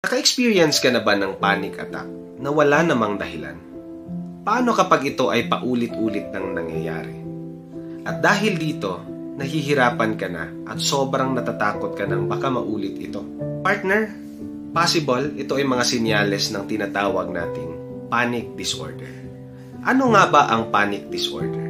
Naka-experience ka na ba ng panic attack na wala namang dahilan? Paano kapag ito ay paulit-ulit nang nangyayari? At dahil dito, nahihirapan ka na at sobrang natatakot ka nang baka maulit ito. Partner, possible ito ay mga senyales ng tinatawag nating panic disorder. Ano nga ba ang panic disorder?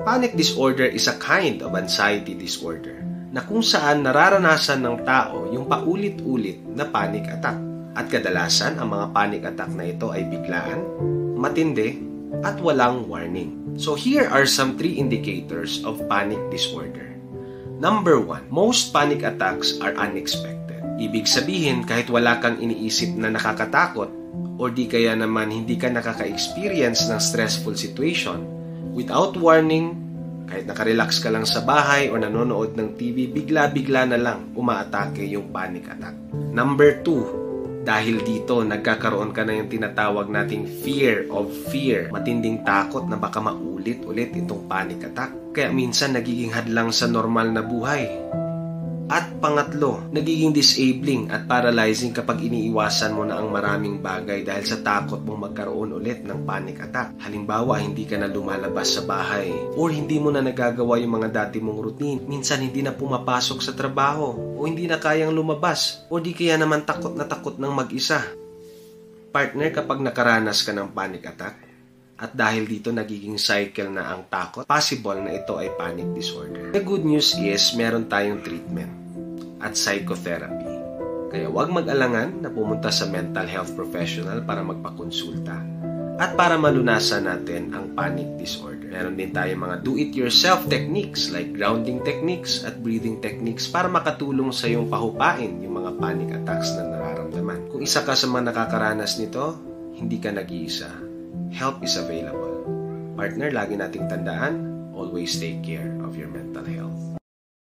Panic disorder is a kind of anxiety disorder na kung saan nararanasan ng tao yung paulit-ulit na panic attack. At kadalasan, ang mga panic attack na ito ay biglaan, matindi, at walang warning. So here are some 3 indicators of panic disorder. Number 1, most panic attacks are unexpected. Ibig sabihin, kahit wala kang iniisip na nakakatakot, o di kaya naman hindi ka nakaka-experience ng stressful situation, without warning, kahit nakarelax ka lang sa bahay o nanonood ng TV, bigla-bigla na lang umaatake yung panic attack. Number 2, dahil dito nagkakaroon ka na yung tinatawag nating fear of fear, matinding takot na baka maulit-ulit itong panic attack. Kaya minsan nagiging hadlang sa normal na buhay. At pangatlo, nagiging disabling at paralyzing kapag iniiwasan mo na ang maraming bagay dahil sa takot mong magkaroon ulit ng panic attack. Halimbawa, hindi ka na lumalabas sa bahay or hindi mo na nagagawa yung mga dati mong routine. Minsan hindi na pumapasok sa trabaho o hindi na kayang lumabas o di kaya naman takot na takot ng mag-isa. Partner, kapag nakaranas ka ng panic attack at dahil dito nagiging cycle na ang takot, possible na ito ay panic disorder. The good news is meron tayong treatment at psychotherapy. Kaya huwag mag-alangan na pumunta sa mental health professional para magpakonsulta at para malunasan natin ang panic disorder. Meron din tayong mga do-it-yourself techniques like grounding techniques at breathing techniques para makatulong sa iyong pahupain yung mga panic attacks na nararamdaman. Kung isa ka sa mga nakakaranas nito, hindi ka nag-iisa. Help is available. Partner, lagi nating tandaan, always take care of your mental health.